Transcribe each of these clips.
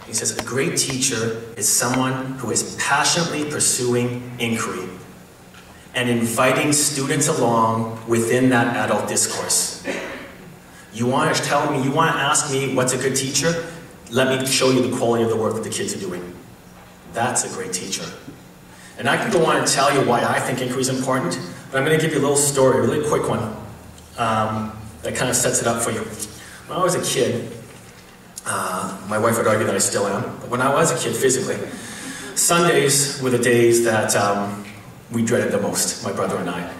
He says, a great teacher is someone who is passionately pursuing inquiry and inviting students along within that adult discourse. You want to tell me, you want to ask me what's a good teacher? Let me show you the quality of the work that the kids are doing. That's a great teacher. And I can go on and tell you why I think inquiry is important, but I'm going to give you a little story, a really quick one, that kind of sets it up for you. When I was a kid, my wife would argue that I still am, but when I was a kid physically, Sundays were the days that we dreaded the most, my brother and I.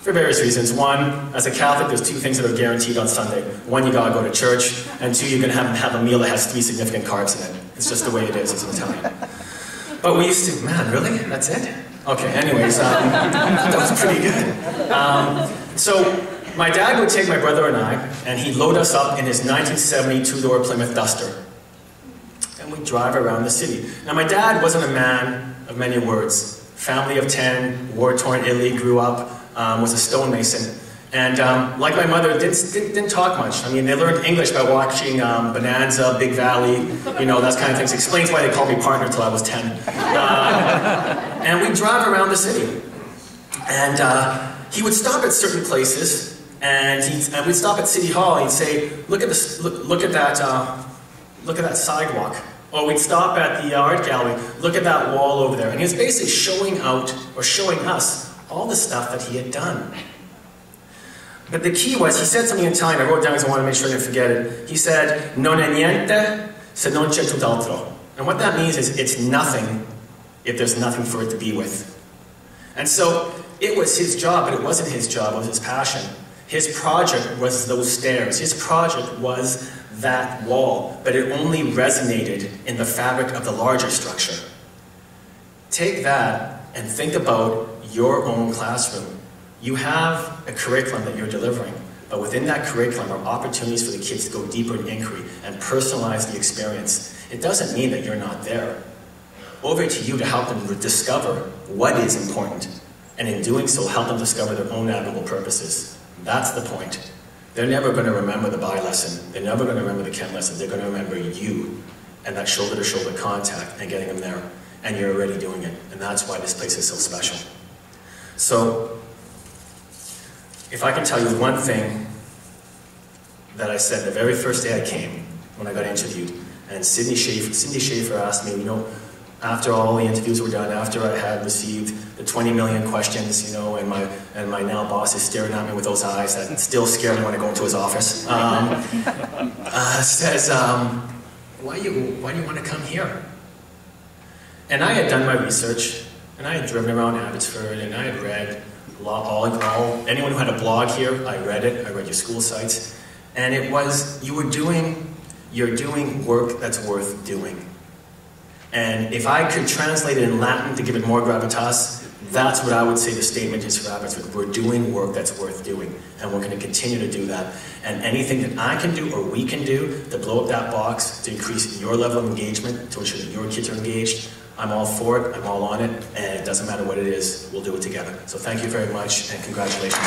For various reasons. One, as a Catholic, there's two things that are guaranteed on Sunday. One, you gotta go to church, and two, you're gonna have a meal that has 3 significant carbs in it. It's just the way it is as an Italian. But we used to, man, really? That's it? Okay, anyways, that was pretty good. So, my dad would take my brother and I, and he'd load us up in his 1970 two-door Plymouth Duster. And we'd drive around the city. Now, my dad wasn't a man of many words. Family of 10, war-torn Italy, grew up, was a stonemason. And like my mother, didn't talk much. I mean, they learned English by watching Bonanza, Big Valley, you know, that kind of things. Explains why they called me partner until I was 10. And we'd drive around the city. And he would stop at certain places, and we'd stop at City Hall, and he'd say, look at that sidewalk. Or we'd stop at the art gallery, look at that wall over there. And he was basically showing us all the stuff that he had done. But the key was, he said something in Italian, I wrote it down because I wanted to make sure I didn't forget it. He said, non è niente se non c'è tutt'altro. And what that means is, it's nothing if there's nothing for it to be with. And so, it was his job, but it wasn't his job, it was his passion. His project was those stairs. His project was that wall, but it only resonated in the fabric of the larger structure. Take that and think about your own classroom. You have a curriculum that you're delivering, but within that curriculum are opportunities for the kids to go deeper in inquiry and personalize the experience. It doesn't mean that you're not there. Over to you to help them discover what is important, and in doing so, help them discover their own admirable purposes. That's the point. They're never going to remember the bio lesson. They're never going to remember the chem lesson. They're going to remember you and that shoulder-to-shoulder contact and getting them there. And you're already doing it. And that's why this place is so special. So, if I can tell you one thing that I said the very first day I came, when I got interviewed, and Cindy Schaefer asked me, you know, after all the interviews were done, after I had received the 20 million questions, you know, and my now boss is staring at me with those eyes that still scare me when I go into his office, says, why do you want to come here? And I had done my research, and I had driven around Abbotsford, and I had read anyone who had a blog here, I read it, I read your school sites, and it was, you're doing work that's worth doing. And if I could translate it in Latin to give it more gravitas, that's what I would say the statement is for Abbotsford. We're doing work that's worth doing, and we're going to continue to do that. And anything that I can do or we can do to blow up that box, to increase your level of engagement, to ensure that your kids are engaged, I'm all for it, I'm all on it, and it doesn't matter what it is, we'll do it together. So thank you very much, and congratulations.